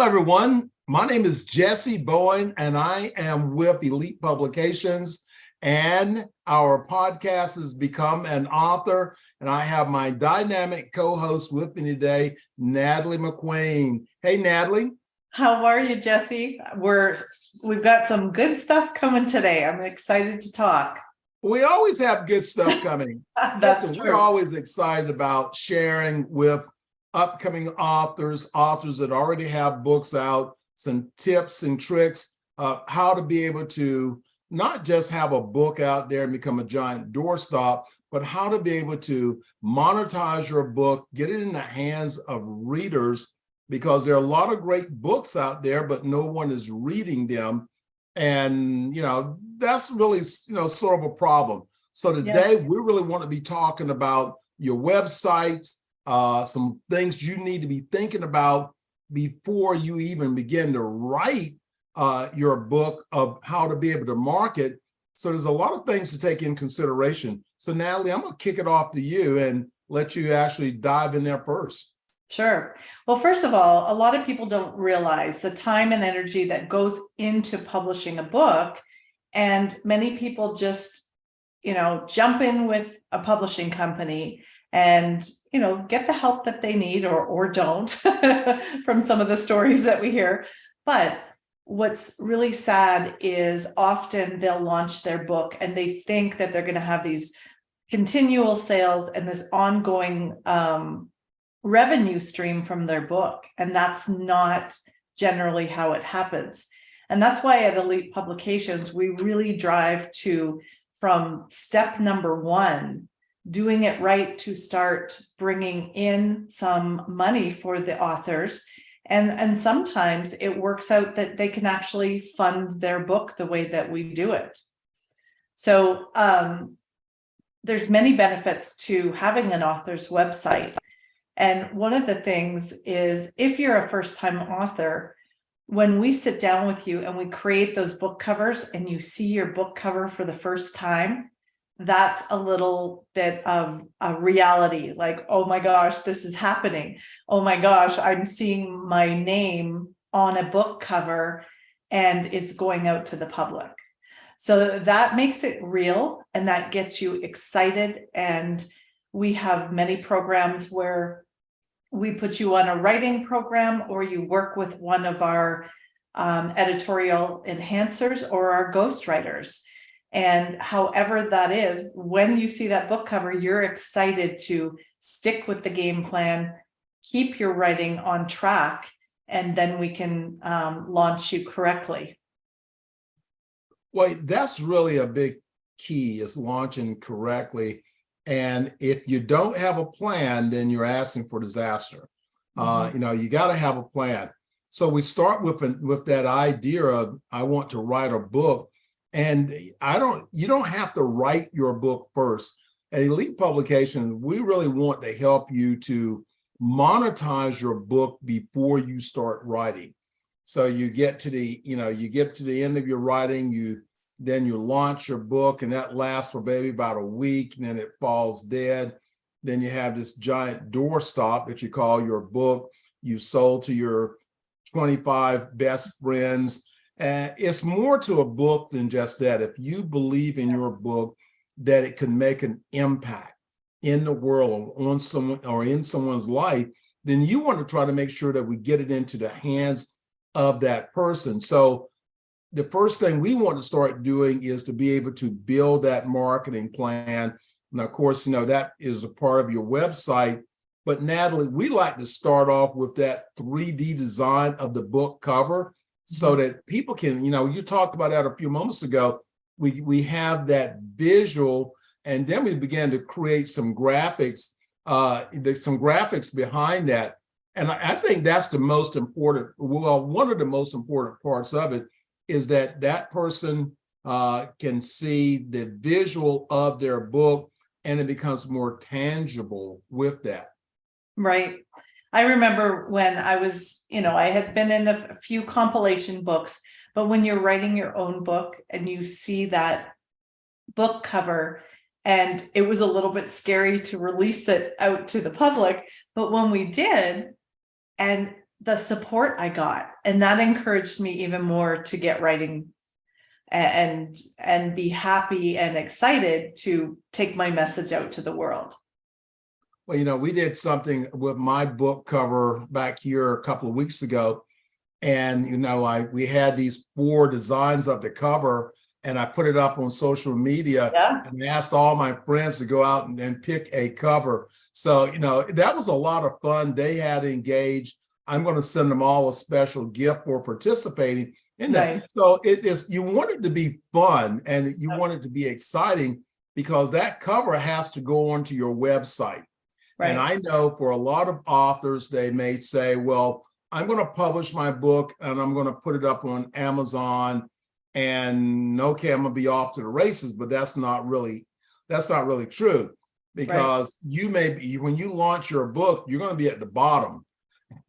Hello, everyone. My name is Jessie Bowen, and I am with Elite Publications. And our podcast has Become an Author. And I have my dynamic co-host with me today, Natalie McQueen. Hey, Natalie. How are you, Jessie? We've got some good stuff coming today. I'm excited to talk. We always have good stuff coming. That's true. We're always excited about sharing with upcoming authors that already have books out, some tips and tricks of how to be able to not just have a book out there and become a giant doorstop, but how to be able to monetize your book, get it in the hands of readers, because there are a lot of great books out there, but no one is reading them. And, that's really, sort of a problem. So today we really want to be talking about your websites, some things you need to be thinking about before you even begin to write your book of how to be able to market. So there's a lot of things to take in consideration. So Natalie, I'm going to kick it off to you and let you actually dive in there first. Sure. Well, first of all, a lot of people don't realize the time and energy that goes into publishing a book. And many people just, jump in with a publishing company and, get the help that they need or don't from some of the stories that we hear. But what's really sad is often they'll launch their book and they think that they're going to have these continual sales and this ongoing revenue stream from their book. And that's not generally how it happens. And that's why at Elite Publications, we really drive from step number one, doing it right to start bringing in some money for the authors. And sometimes it works out that they can actually fund their book the way that we do it. So there's many benefits to having an author's website. And one of the things is, if you're a first-time author, when we sit down with you and we create those book covers and you see your book cover for the first time, that's a little bit of a reality, like, oh my gosh, this is happening. Oh my gosh, I'm seeing my name on a book cover and it's going out to the public. So that makes it real and that gets you excited. And we have many programs where we put you on a writing program, or you work with one of our editorial enhancers or our ghostwriters. And however that is, when you see that book cover, you're excited to stick with the game plan, keep your writing on track, and then we can launch you correctly. Well, that's really a big key, is launching correctly. And if you don't have a plan, then you're asking for disaster. You got to have a plan. So we start with that idea of, I want to write a book. And you don't have to write your book first. At Elite Publications, we really want to help you to monetize your book before you start writing. So you get to the end of your writing, then you launch your book, and that lasts for maybe about a week, and then it falls dead. Then you have this giant doorstop that you call your book. You sold to your 25 best friends. And it's more to a book than just that. If you believe in your book that it can make an impact in the world or on someone or in someone's life, then you want to try to make sure that we get it into the hands of that person. So the first thing we want to start doing is to be able to build that marketing plan. And of course, that is a part of your website. But Natalie, we like to start off with that 3D design of the book cover, so that people can, you talked about that a few moments ago. We have that visual, and then we began to create some graphics, behind that. And I think that's the most important. Well, one of the most important parts of it is that person can see the visual of their book, and it becomes more tangible with that. Right. I remember when I was, I had been in a few compilation books, but when you're writing your own book and you see that book cover, and it was a little bit scary to release it out to the public, but when we did, and the support I got, and that encouraged me even more to get writing and be happy and excited to take my message out to the world. Well, we did something with my book cover back here a couple of weeks ago. And, we had these 4 designs of the cover, and I put it up on social media. Yeah. And asked all my friends to go out and pick a cover. So, that was a lot of fun. They had engaged. I'm going to send them all a special gift for participating in that. Nice. So you want it to be fun and you want it to be exciting, because that cover has to go onto your website. Right. And I know for a lot of authors, they may say, well, I'm going to publish my book and I'm going to put it up on Amazon, and okay, I'm going to be off to the races. But that's not really true, because you may be, when you launch your book, you're going to be at the bottom,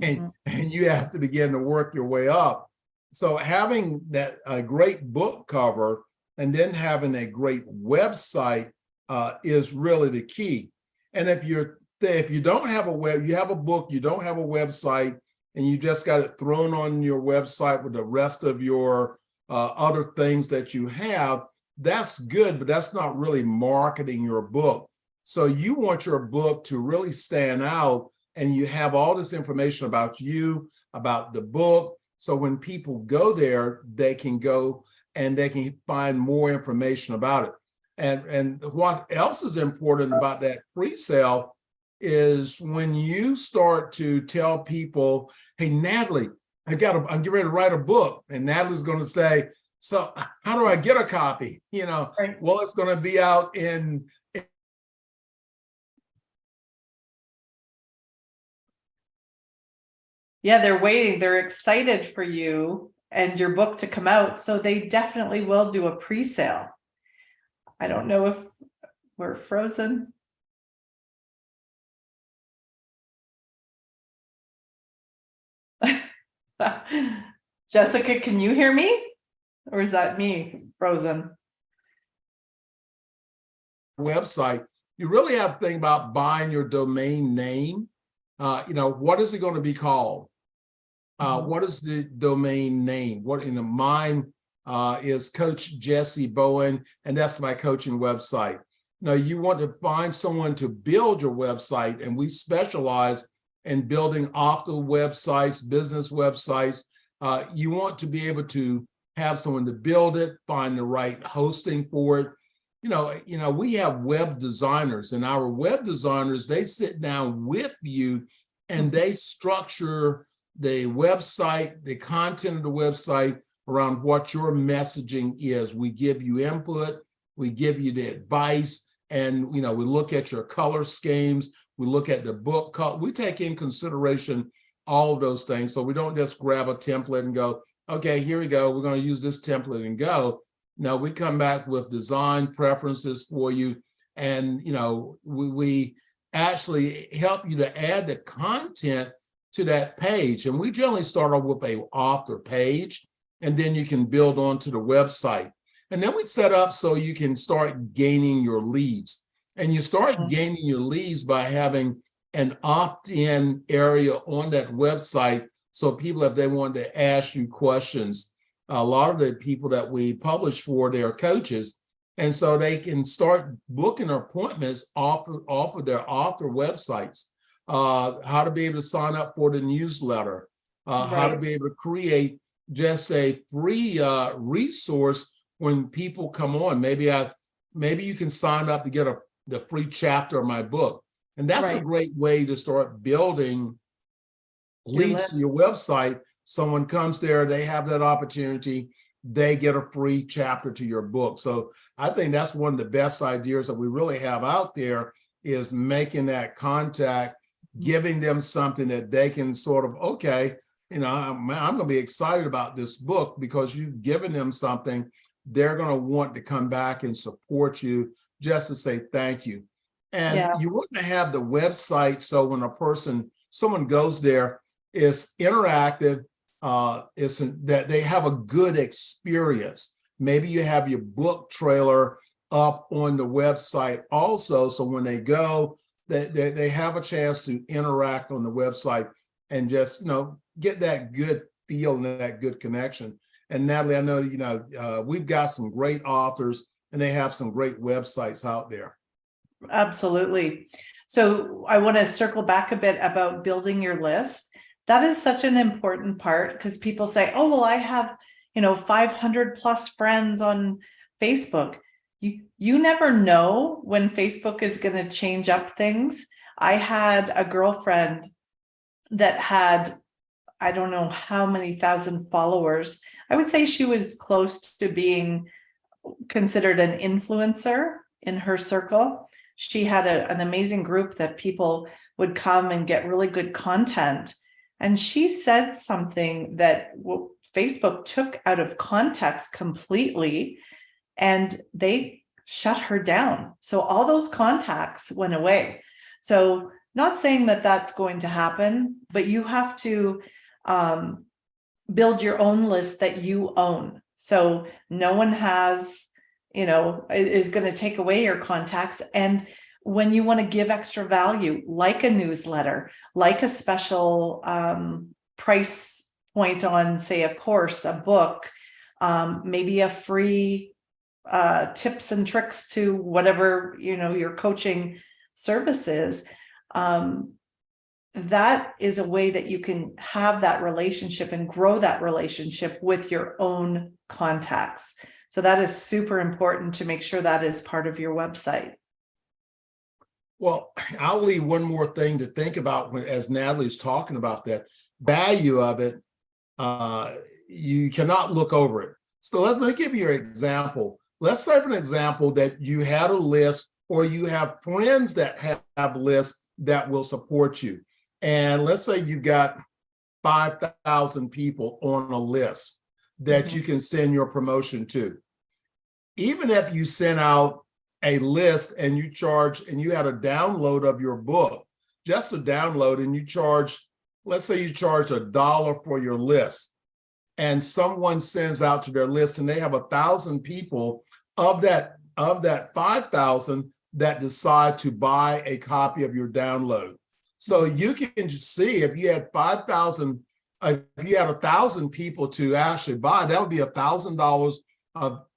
and you have to begin to work your way up. So having that a great book cover and then having a great website is really the key. And if you don't have you have a book, you don't have a website, and you just got it thrown on your website with the rest of your other things that you have, that's good, but that's not really marketing your book. So you want your book to really stand out, and you have all this information about you, about the book. So when people go there, they can go and they can find more information about it. And what else is important about that pre-sale is when you start to tell people, hey, Natalie, I'm getting ready to write a book. And Natalie's going to say, so how do I get a copy? Right. Well, it's going to be out in. Yeah, they're waiting. They're excited for you and your book to come out. So they definitely will do a pre-sale. I don't know if we're frozen. Jessica, can you hear me? Or is that me frozen? Website, you really have to think about buying your domain name. What is it going to be called? What is the domain name? Mine is Coach Jessie Bowen, and that's my coaching website. Now, you want to find someone to build your website, and we specialize in building author websites, business websites. You want to be able to have someone to build it, find the right hosting for it. We have web designers, and our web designers, they sit down with you and they structure the website, the content of the website around what your messaging is. We give you input, we give you the advice, and we look at your color schemes, we look at the book color, we take in consideration all of those things. So we don't just grab a template and go, okay, here we go, we're going to use this template and go. No, we come back with design preferences for you, and we actually help you to add the content to that page. And we generally start off with a author page, and then you can build onto the website. And then we set up so you can start gaining your leads. And you start gaining your leads by having an opt-in area on that website. So people, if they want to ask you questions, a lot of the people that we publish for, they are coaches. And so they can start booking appointments off of their author websites. How to be able to sign up for the newsletter, how to be able to create just a free resource when people come on. Maybe you can sign up to get the free chapter of my book. And that's a great way to start building leads to your website. Someone comes there, they have that opportunity, they get a free chapter to your book. So I think that's one of the best ideas that we really have out there, is making that contact, giving them something that they can sort of, okay, I'm going to be excited about this book, because you've given them something. They're going to want to come back and support you, just to say thank you. And you want to have the website so when someone goes there, it's interactive, it's that they have a good experience. Maybe you have your book trailer up on the website also, so when they go, they have a chance to interact on the website and just, get that good feel and that good connection. And Natalie, I know, we've got some great authors and they have some great websites out there. Absolutely. So I want to circle back a bit about building your list. That is such an important part, because people say, oh, well, I have, 500 plus friends on Facebook. You never know when Facebook is going to change up things. I had a girlfriend that had, I don't know how many thousand followers. I would say she was close to being considered an influencer in her circle. She had an amazing group that people would come and get really good content. And she said something that Facebook took out of context completely, and they shut her down. So all those contacts went away. So not saying that that's going to happen, but you have to build your own list that you own. So no one has, is going to take away your contacts. And when you want to give extra value, like a newsletter, like a special price point on, say, a course, a book, maybe a free tips and tricks to whatever, your coaching services, that is a way that you can have that relationship and grow that relationship with your own contacts. So that is super important to make sure that is part of your website. Well, I'll leave one more thing to think about as Natalie's talking about that value of it. You cannot look over it. So let me give you an example. Let's say, for an example, that you had a list, or you have friends that have lists that will support you. And let's say you've got 5,000 people on a list that you can send your promotion to. Even if you send out a list and you charge, and you had a download of your book, just a download, and you charge, let's say you charge $1 for your list, and someone sends out to their list and they have 1,000 people of that 5,000 that decide to buy a copy of your download. So you can just see, if you had 5,000, if you had 1,000 people to actually buy, that would be $1,000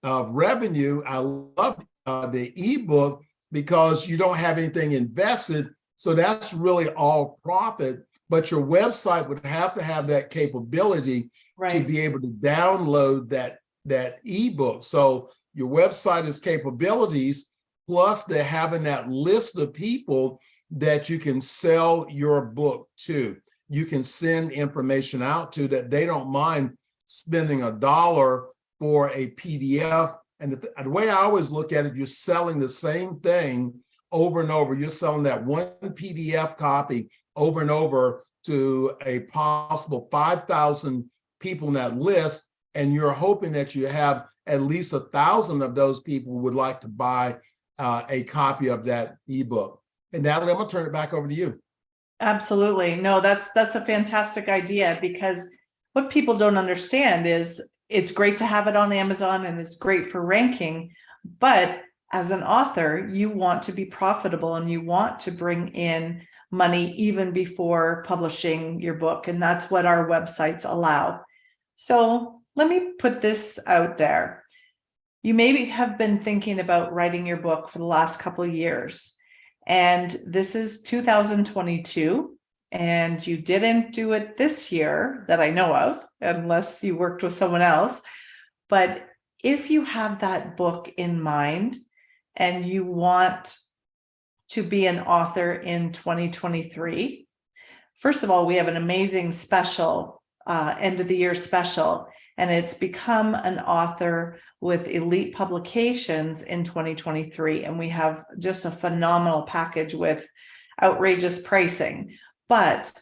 of revenue. I love the ebook, because you don't have anything invested. So that's really all profit, but your website would have to have that capability to be able to download that ebook. So your website is capabilities, plus they're having that list of people that you can sell your book to. You can send information out to, that they don't mind spending $1 for a PDF. And the way I always look at it, you're selling the same thing over and over. You're selling that one PDF copy over and over to a possible 5,000 people in that list. And you're hoping that you have at least 1,000 of those people would like to buy a copy of that ebook. And Natalie, I'm gonna turn it back over to you. Absolutely. No, that's a fantastic idea, because what people don't understand is it's great to have it on Amazon and it's great for ranking, but as an author, you want to be profitable and you want to bring in money even before publishing your book. And that's what our websites allow. So let me put this out there. You maybe have been thinking about writing your book for the last couple of years, and this is 2022, and you didn't do it this year that I know of, unless you worked with someone else. But if you have that book in mind and you want to be an author in 2023, first of all, we have an amazing special, end of the year special, and it's become an author with Elite Publications in 2023. And we have just a phenomenal package with outrageous pricing. But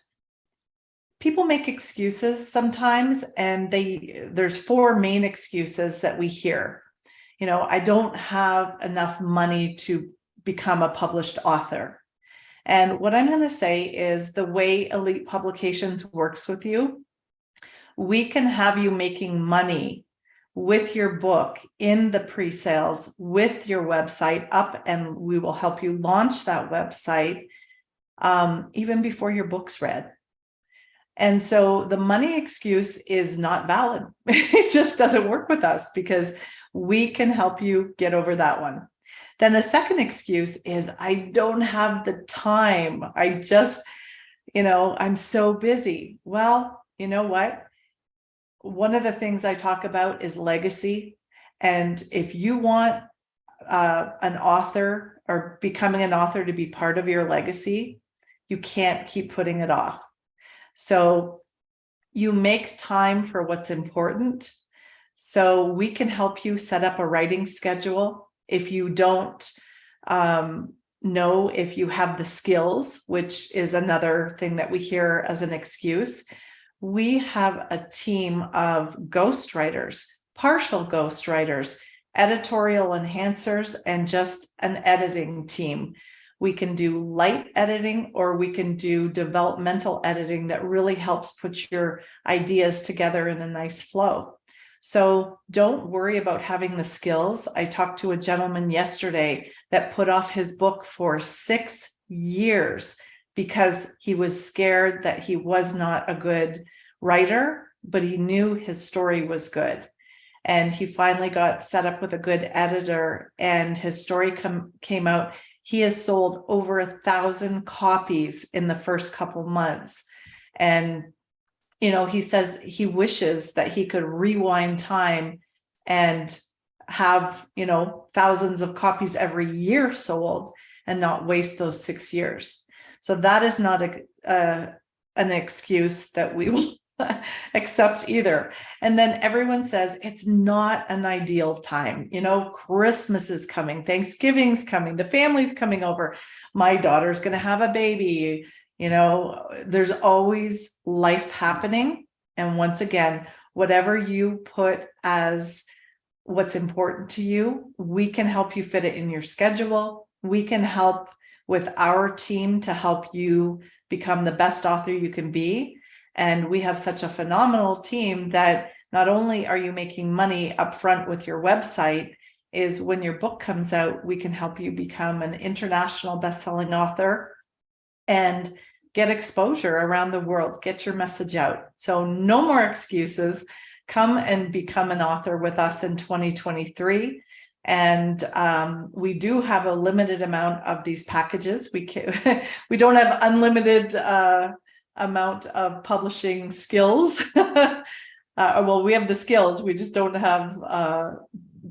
people make excuses sometimes, and there's 4 main excuses that we hear. I don't have enough money to become a published author. And what I'm going to say is, the way Elite Publications works with you, we can have you making money with your book in the pre-sales with your website up, and we will help you launch that website even before your book's read. And so the money excuse is not valid. It just doesn't work with us because we can help you get over that one. Then the second excuse is, I don't have the time. I just, I'm so busy. Well, you know what? One of the things I talk about is legacy. And if you want an author or becoming an author to be part of your legacy, you can't keep putting it off. So you make time for what's important. So we can help you set up a writing schedule. If you don't know if you have the skills, which is another thing that we hear as an excuse, we have a team of ghostwriters, partial ghostwriters, editorial enhancers, and just an editing team. We can do light editing, or we can do developmental editing that really helps put your ideas together in a nice flow. So don't worry about having the skills. I talked to a gentleman yesterday that put off his book for 6 years because he was scared that he was not a good writer, but he knew his story was good. And he finally got set up with a good editor, and his story came out. He has sold over 1,000 copies in the first couple months. And, he says he wishes that he could rewind time and have, thousands of copies every year sold and not waste those 6 years. So that is not an excuse that we will accept either. And then everyone says it's not an ideal time. Christmas is coming, Thanksgiving's coming, the family's coming over, my daughter's going to have a baby. There's always life happening. And once again, whatever you put as what's important to you, we can help you fit it in your schedule. We can help with our team to help you become the best author you can be. And we have such a phenomenal team that not only are you making money up front with your website, is when your book comes out, we can help you become an international best-selling author and get exposure around the world, get your message out. So no more excuses. Come and become an author with us in 2023. And we do have a limited amount of these packages. We don't have unlimited amount of publishing skills. Well, we have the skills, we just don't have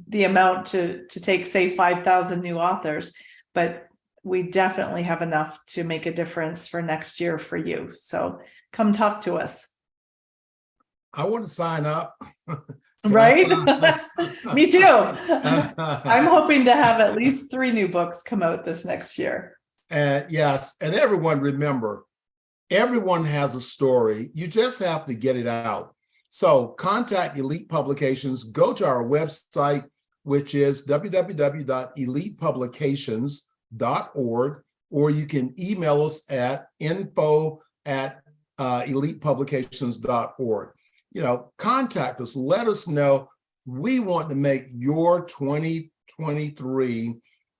the amount to take, say, 5,000 new authors, but we definitely have enough to make a difference for next year for you. So come talk to us. I want to sign up. Right? Me too. I'm hoping to have at least 3 new books come out this next year. And yes, and everyone, remember, everyone has a story. You just have to get it out. So contact Elite Publications. Go to our website, which is www.elitepublications.org, or you can email us at info@elitepublications.org. Contact us. Let us know. We want to make your 2023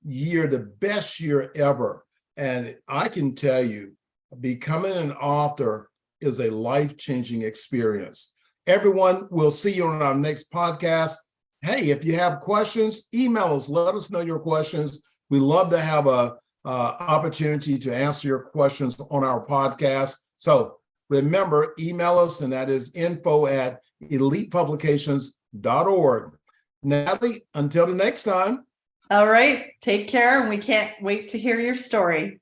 year the best year ever. And I can tell you, becoming an author is a life-changing experience. Everyone, we'll see you on our next podcast. Hey, if you have questions, email us. Let us know your questions. We love to have a opportunity to answer your questions on our podcast. So remember, email us, and that is info@elitepublications.org. Natalie, until the next time. All right. Take care. And we can't wait to hear your story.